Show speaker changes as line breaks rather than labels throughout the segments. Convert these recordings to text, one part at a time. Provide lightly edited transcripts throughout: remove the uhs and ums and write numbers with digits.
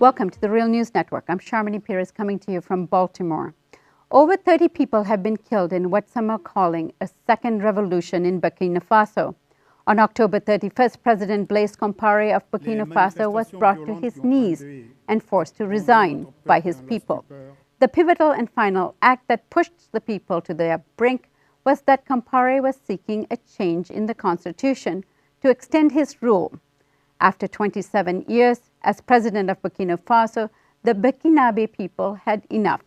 Welcome to the Real News Network. I'm Sharmini Pires coming to you from Baltimore. Over 30 people have been killed in what some are calling a second revolution in Burkina Faso. On October 31st, President Blaise Compaoré of Burkina Faso was brought to his knees and forced to resign by his people. The pivotal and final act that pushed the people to their brink was that Compaoré was seeking a change in the constitution to extend his rule. After 27 years as president of Burkina Faso, the Burkinabe people had enough.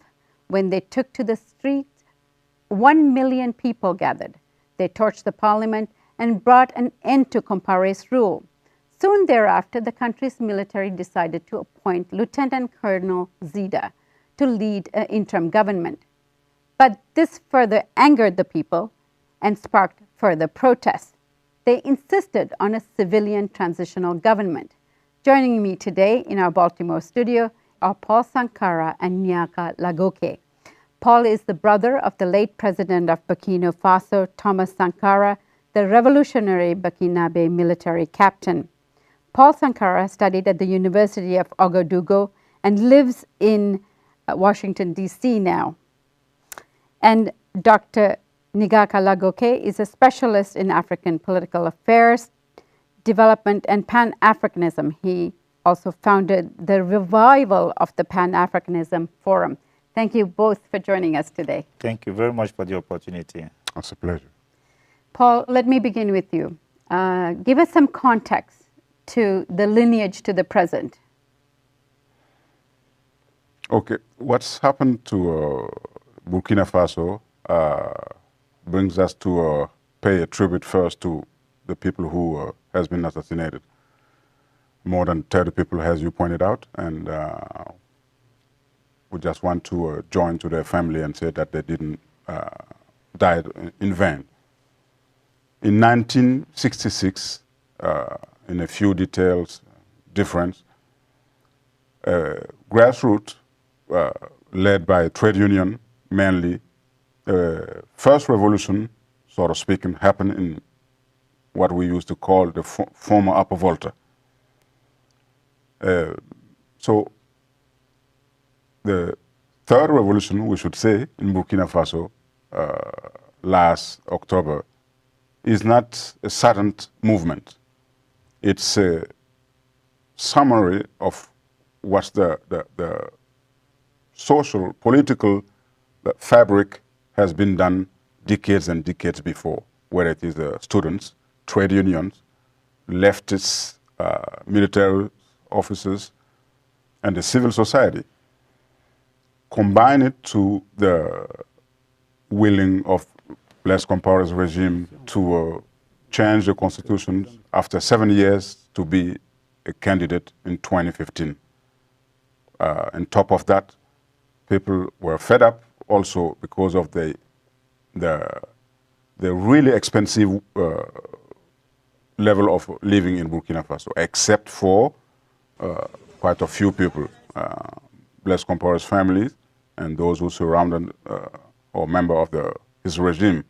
When they took to the streets, 1 million people gathered. They torched the parliament and brought an end to Compaoré's rule. Soon thereafter, the country's military decided to appoint Lieutenant Colonel Zida to lead an interim government. But this further angered the people and sparked further protests. They insisted on a civilian transitional government. Joining me today in our Baltimore studio are Paul Sankara and Nyaka Lagoke. Paul is the brother of the late president of Burkina Faso, Thomas Sankara, the revolutionary Burkinabe military captain. Paul Sankara studied at the University of Ouagadougou and lives in Washington, D.C. now. And Dr. Nyaka Lagoke is a specialist in African political affairs, development, and Pan-Africanism. He also founded the revival of the Pan-Africanism Forum. Thank you both for joining us today.
Thank you very much for the opportunity.
It's a pleasure.
Paul, let me begin with you. Give us some context to the lineage to the present.
Okay, what's happened to Burkina Faso brings us to pay a tribute first to the people who has been assassinated. More than 30 people, as you pointed out, and we just want to join to their family and say that they didn't die in vain. In 1966, in a few details difference, grassroots led by trade union mainly, first revolution, sort of speaking, happened in what we used to call the former Upper Volta. So the third revolution, we should say, in Burkina Faso last October is not a sudden movement. It's a summary of what's the social, political fabric has been done decades and decades before, whether it is the students, trade unions, leftists, military officers, and the civil society. Combine it to the willing of Blaise Compaoré's regime to change the constitution after 7 years to be a candidate in 2015. On top of that, people were fed up also because of the really expensive level of living in Burkina Faso, except for quite a few people, Blaise Compaoré's families and those who surrounded or member of his regime.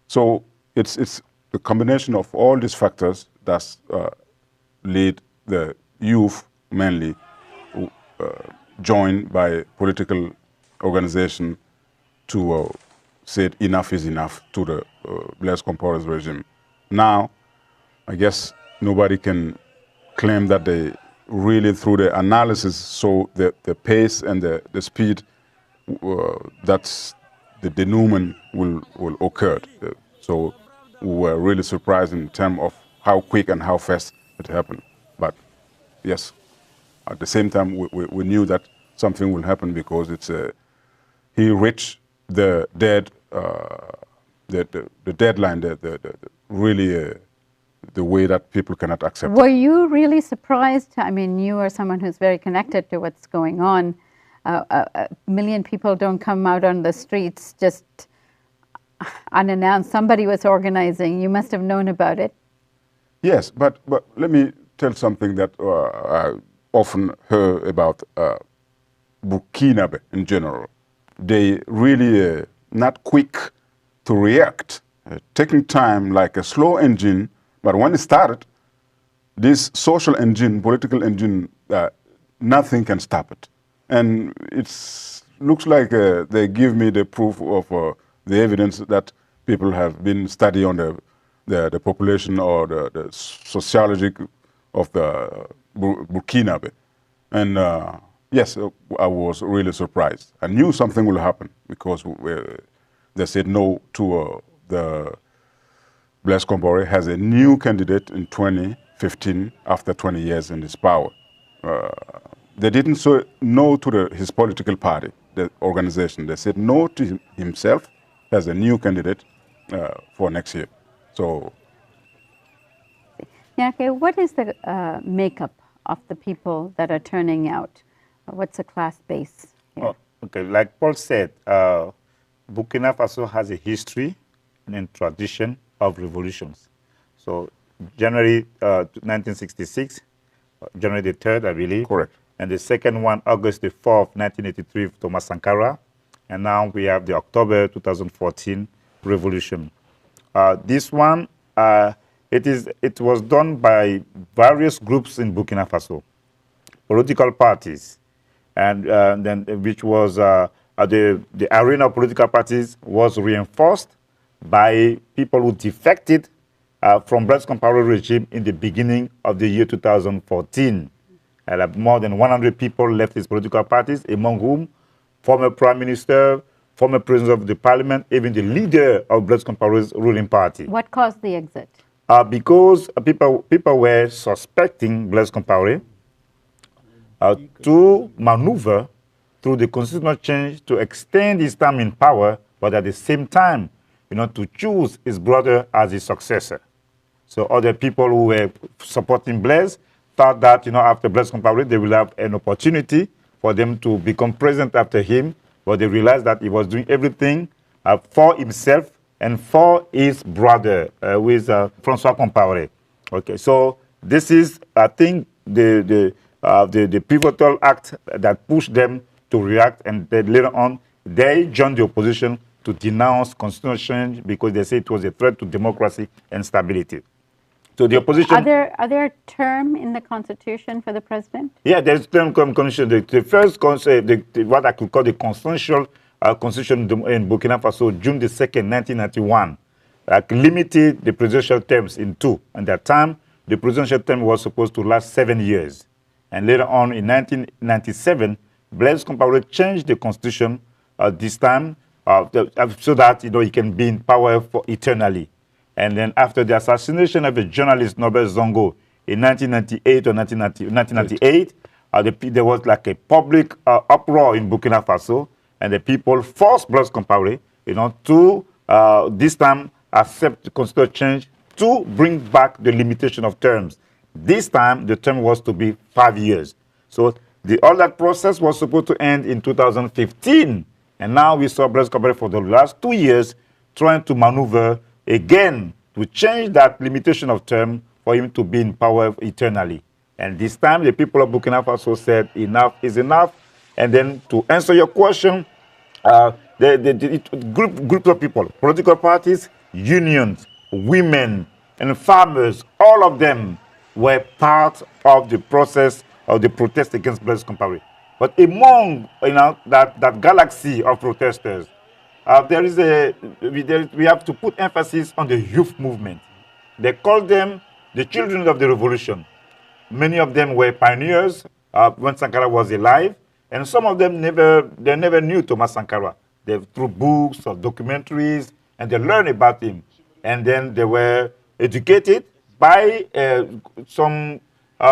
So it's the combination of all these factors that lead the youth mainly joined by political organization to say enough is enough to the Blaise Compaoré's regime. Now, I guess nobody can claim that they really, through the analysis, so the pace and the speed, that's the denouement will occur. So we were really surprised in terms of how quick and how fast it happened. But yes, at the same time, we knew that something will happen because it's he reached the deadline, really the way that people cannot accept.
Were you really surprised? I mean, you are someone who's very connected to what's going on. A million people don't come out on the streets just unannounced. Somebody was organizing. You must have known about it.
Yes, but let me tell something that I often hear about Burkina in general. They really not quick to react, taking time like a slow engine. But when it started, this social engine, political engine, nothing can stop it. And it looks like they give me the proof of the evidence that people have been studying on the population or the sociology of the Burkina. And yes, I was really surprised. I knew something will happen because they said no to the Blaise Compaoré has a new candidate in 2015 after 20 years in his power. They didn't say no to his political party, the organization. They said no to himself as a new candidate for next year. So,
Nyake, what is the makeup of the people that are turning out? What's the class base here?
Oh, okay, like Paul said, Burkina Faso has a history and tradition of revolutions. So January 1966, January the 3rd, I believe.
correct.
And the second one, August the 4th, 1983, Thomas Sankara. And now we have the October 2014 revolution. This one, it was done by various groups in Burkina Faso, political parties, and then which was the arena of political parties was reinforced by people who defected from Blaise Compaoré regime in the beginning of the year 2014. And more than 100 people left these political parties, among whom former prime minister, former president of the parliament, even the leader of Blaise Compaoré's ruling party.
What caused the exit?
Because people were suspecting Blaise Compaoré to maneuver through the constitutional change to extend his term in power, but at the same time, to choose his brother as his successor. So other people who were supporting Blaise thought that, after Blaise Compaoré, they will have an opportunity for them to become president after him, but they realized that he was doing everything for himself and for his brother, who is François Compaoré. Okay, so this is, I think, the pivotal act that pushed them to react, and then later on, they joined the opposition to denounce constitutional change because they say it was a threat to democracy and stability. So the opposition...
Are there a term in the constitution for the president?
Yeah, there's term constitution. The first concept, what I could call the constitutional constitution in Burkina Faso, June the 2nd, 1991, limited the presidential terms in 2. And that time, the presidential term was supposed to last 7 years. And later on, in 1997, Blaise Compaoré changed the constitution this time so that he can be in power for eternally. And then after the assassination of the journalist Norbert Zongo in 1998 or 1998, there was like a public uproar in Burkina Faso, and the people forced Blaise Compaoré, to this time accept the constitutional change to bring back the limitation of terms. This time, the term was to be 5 years. So all that process was supposed to end in 2015. And now we saw Blaise Compaoré for the last 2 years trying to maneuver again to change that limitation of term for him to be in power eternally. And this time, the people of Burkina Faso said enough is enough. And then to answer your question, groups of people, political parties, unions, women, and farmers, all of them were part of the process of the protest against Blaise Compaoré. But among that galaxy of protesters, we have to put emphasis on the youth movement. They call them the children of the revolution. Many of them were pioneers when Sankara was alive, and some of them never knew Thomas Sankara. Through books or documentaries, and they learned about him. And then they were educated by some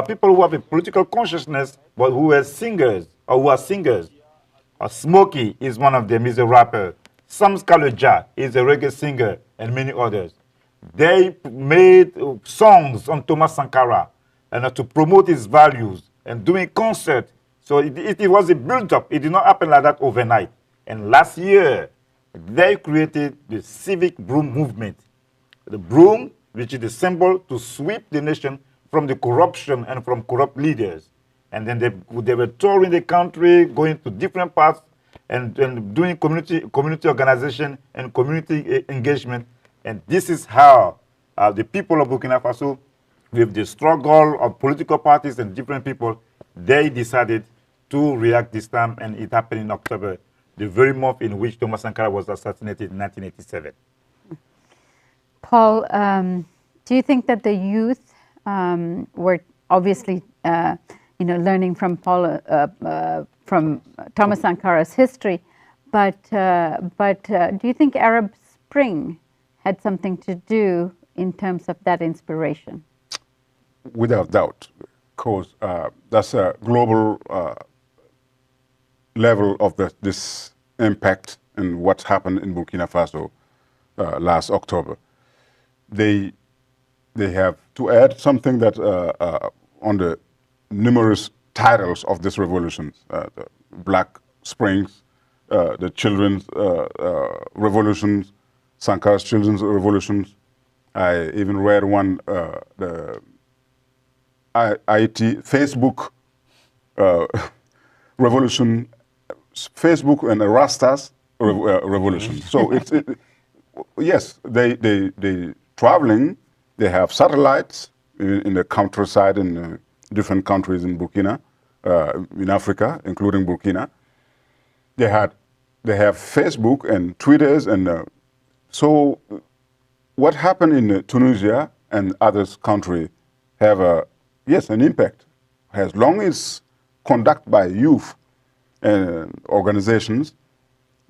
people who have a political consciousness, but who were singers, or who are singers. Smokey is one of them, he's a rapper. Sam Skaloja is a reggae singer, and many others. They made songs on Thomas Sankara and to promote his values and doing concerts. So it was a build-up. It did not happen like that overnight. And last year, they created the civic broom movement. The broom, which is the symbol to sweep the nation from the corruption and from corrupt leaders. And then they were touring the country, going to different parts, and doing community organization and community engagement. And this is how the people of Burkina Faso, with the struggle of political parties and different people, they decided to react this time, and it happened in October, the very month in which Thomas Sankara was assassinated in 1987.
Paul, do you think that the youth were obviously, learning from from Thomas Sankara's history, but do you think Arab Spring had something to do in terms of that inspiration?
Without doubt, because that's a global level of this impact and what's happened in Burkina Faso last October. They have to add something that on the numerous titles of this revolution, the Black Springs, the Children's Revolutions, Sankara's Children's Revolutions. I even read one, the IT, Facebook revolution, Facebook and Rastas revolution. So yes, they traveling. They have satellites in the countryside in different countries in Burkina, in Africa, including Burkina. They have Facebook and Twitters, and so what happened in Tunisia and other countries have an impact. As long as conducted by youth and organizations,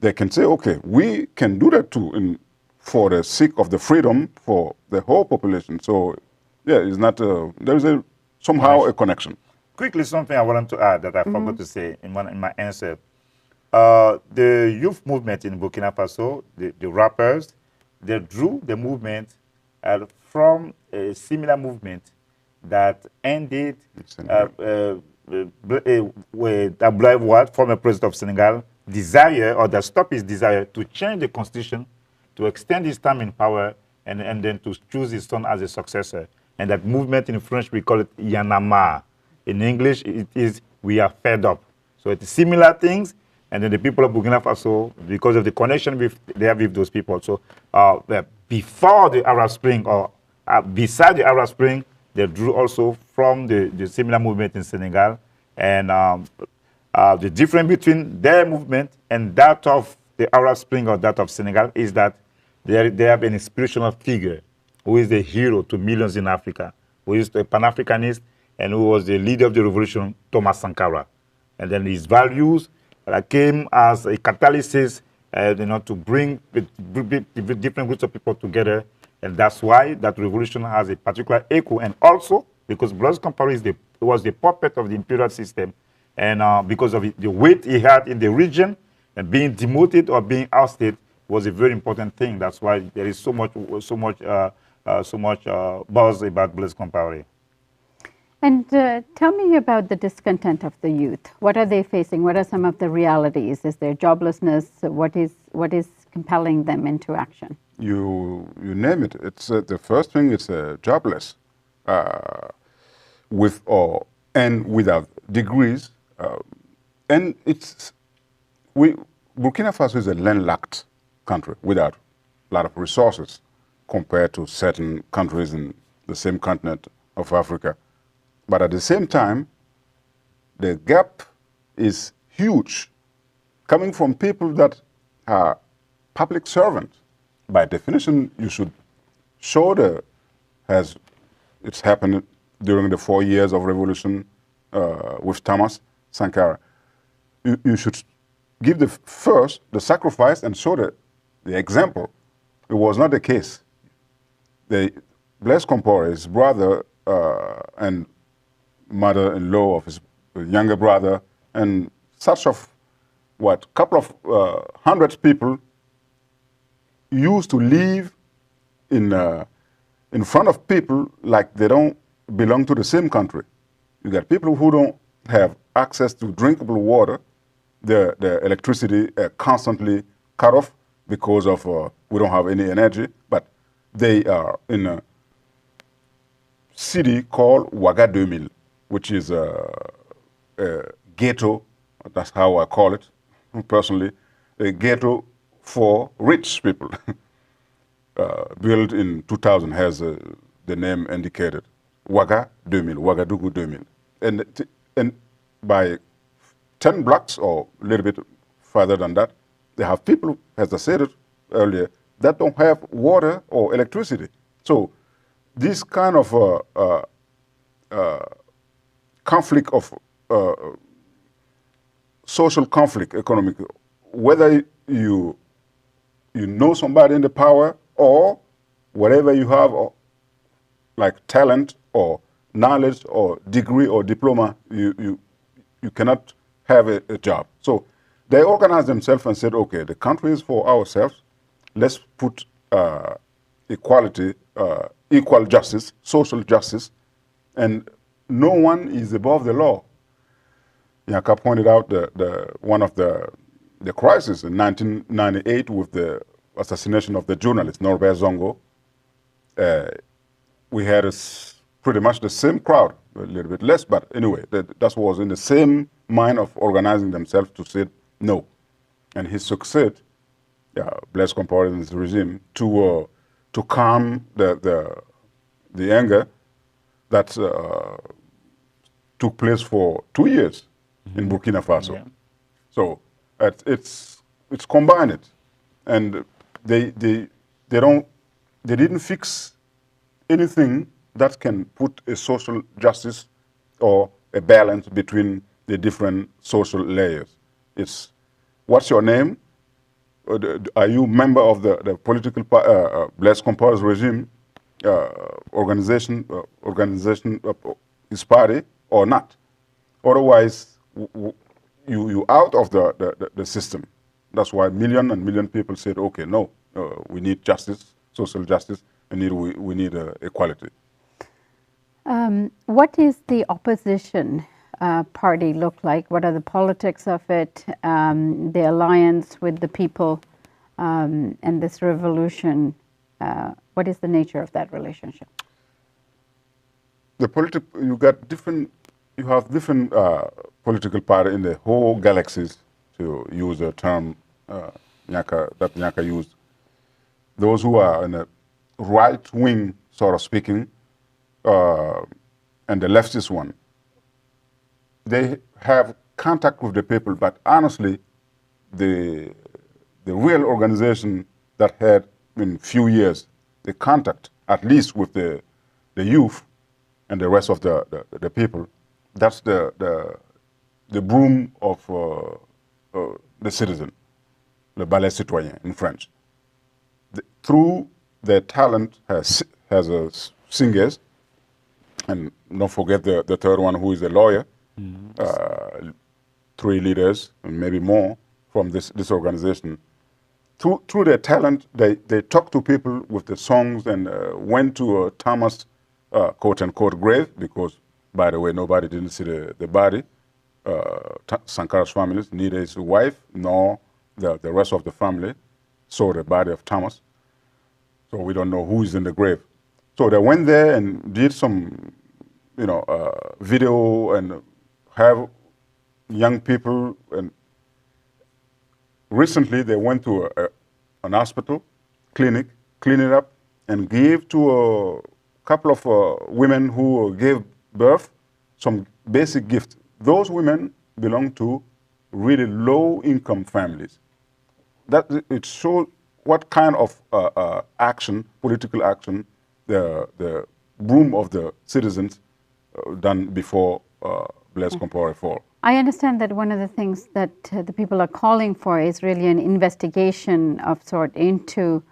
they can say, okay, we can do that too, for the sake of the freedom for the whole population. So, yeah, it's not there is somehow a connection.
Quickly, something I wanted to add that I forgot to say in my answer. The youth movement in Burkina Faso, the rappers, they drew the movement from a similar movement that ended with Abdoulaye Wade, former president of Senegal, that stopped his desire to change the constitution, to extend his term in power, and then to choose his son as a successor. And that movement in French, we call it Yanama. In English, it is we are fed up. So it's similar things. And then the people of Burkina Faso, because of the connection they have with those people. So before the Arab Spring, or beside the Arab Spring, they drew also from the similar movement in Senegal. And the difference between their movement and that of the Arab Spring or that of Senegal is that they have an inspirational figure who is the hero to millions in Africa, who is a Pan-Africanist and who was the leader of the revolution, Thomas Sankara. And then his values came as a catalyst, to bring different groups of people together. And that's why that revolution has a particular echo. And also, because Blaise Compaoré was the puppet of the imperial system, and because of the weight he had in the region, and being demoted or being ousted was a very important thing. That's why there is so much buzz about Blaise Compaoré.
And tell me about the discontent of the youth. What are they facing? What are some of the realities? Is there joblessness? What is compelling them into action?
You name it. It's the first thing. It's jobless, with or and without degrees, and Burkina Faso is a landlocked country without a lot of resources compared to certain countries in the same continent of Africa. But at the same time, the gap is huge, coming from people that are public servants. By definition, you should show as it's happened during the 4 years of revolution with Thomas Sankara. You should give the sacrifice and show the example. It was not the case. Blaise Compaoré, his brother and mother-in-law of his younger brother, and such of couple of hundred people used to live in front of people like they don't belong to the same country. You got people who don't have access to drinkable water. The electricity constantly cut off because of we don't have any energy, but they are in a city called Ouaga 2000, which is a ghetto, that's how I call it personally, a ghetto for rich people. Built in 2000 has the name indicated, Ouaga 2000, Ouagadougou 2000. And by 10 blocks or a little bit further than that, they have people, as I said it earlier, that don't have water or electricity. So this kind of conflict of social conflict, economic, whether you know somebody in the power or whatever you have, or like talent or knowledge or degree or diploma, you cannot have a job. So they organized themselves and said, okay, the country is for ourselves. Let's put equality, equal justice, social justice, and no one is above the law. Yaka pointed out one of the crises in 1998 with the assassination of the journalist Norbert Zongo. We had pretty much the same crowd, a little bit less, but anyway, that was in the same mind of organizing themselves to say no. And he succeeded, Blaise Compaoré's regime, to calm the anger that took place for 2 years in Burkina Faso. Yeah. So it's combined, and they didn't fix anything that can put a social justice or a balance between the different social layers. It's what's your name? Are you member of the political Blaise Compaoré's regime organization his party or not? Otherwise, you out of the system. That's why million and million people said, okay, no, we need justice, social justice, and we need equality.
What is the opposition party look like? What are the politics of it, the alliance with the people, and this revolution? What is the nature of that relationship?
The you have different political party in the whole galaxies, to use a term that Nyaka used. Those who are in a right wing, sort of speaking, and the leftist one, they have contact with the people, but honestly, the real organization that had in few years the contact, at least with the youth and the rest of the people, that's the broom of the citizen, le balai citoyen in French. Through their talent as singers, and don't forget the third one, who is a lawyer, 3 leaders and maybe more from this organization. Through their talent, they talk to people with the songs, and went to Thomas' quote-unquote grave, because, by the way, nobody didn't see the body. Sankara's family, neither his wife nor the rest of the family, saw the body of Thomas. So we don't know who is in the grave. So they went there and did some, video, and have young people. And recently they went to an hospital, clinic, clean it up, and gave to a couple of women who gave birth some basic gifts. Those women belong to really low-income families. That it shows what kind of action, political action, the broom of the citizens done before Blaise Compaoré fall.
I understand that one of the things that the people are calling for is really an investigation of sort into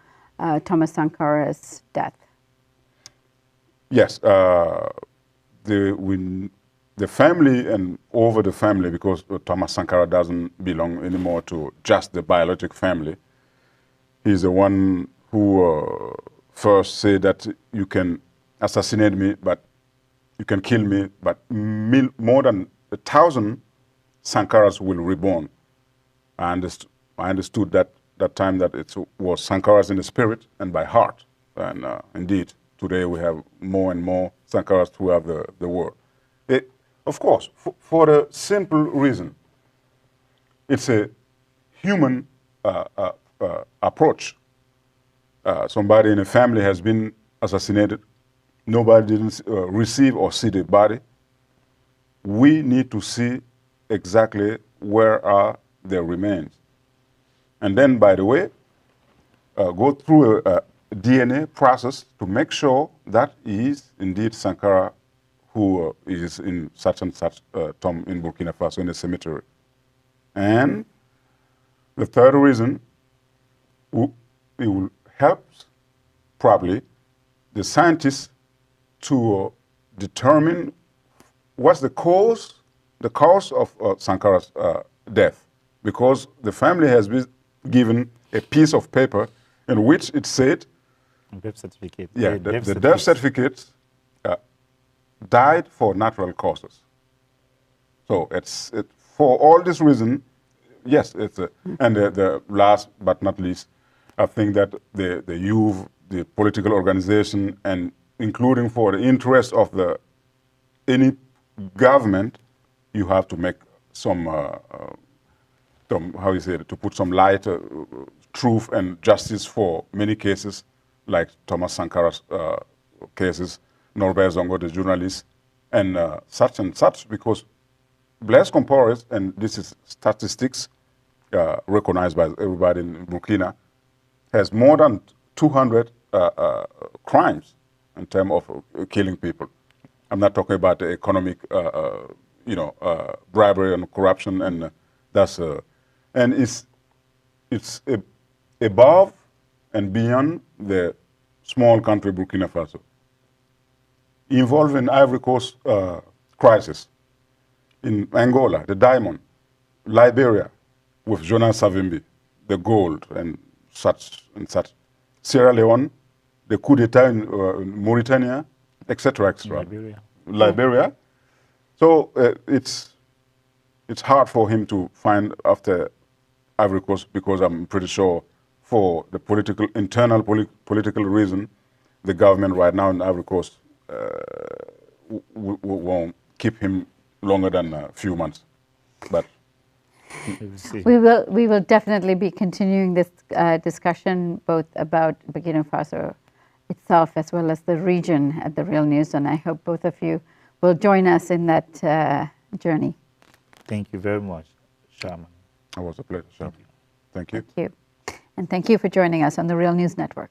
Thomas Sankara's death.
Yes, the family, and over the family, because Thomas Sankara doesn't belong anymore to just the biological family. He's the one who first said that you can assassinate me, but you can kill me, but more than 1,000 Sankaras will reborn. I understood that time that it was Sankaras in the spirit and by heart. And indeed, today we have more and more Sankaras throughout the world. Of course, for the simple reason, it's a human approach. Somebody in a family has been assassinated. Nobody didn't receive or see the body. We need to see exactly where are their remains. And then, by the way, go through a DNA process to make sure that he is indeed Sankara who is in such and such tomb in Burkina Faso in a cemetery. And the third reason, it will help probably the scientists to determine what's the cause of Sankara's death, because the family has been given a piece of paper in which it said,
Death certificate.
yeah, the death certificate died for natural causes. So for all this reason, yes, and the last but not least, I think that the youth, the political organization, and including for the interest of any government, you have to make some how you say it, to put some light, truth and justice for many cases, like Thomas Sankara's cases, Norbert Zongo, the journalist, and such, because Blaise Compaoré, and this is statistics recognized by everybody in Burkina, has more than 200 crimes in terms of killing people. I'm not talking about the economic, bribery and corruption, and that's and it's above and beyond the small country Burkina Faso. Involved in Ivory Coast crisis, in Angola, the diamond, Liberia, with Jonas Savimbi, the gold and such, Sierra Leone, the coup d'etat in Mauritania, etc., etc. Liberia. So it's hard for him to find after Ivory Coast, because I'm pretty sure for the internal political reason, the government right now in Ivory Coast won't keep him longer than a few months. But
we will definitely be continuing this discussion, both about Burkina Faso itself as well as the region at The Real News, and I hope both of you will join us in that journey.
Thank you very much, Sharman.
It was a pleasure, Sharman. Thank you.
Thank you. And thank you for joining us on The Real News Network.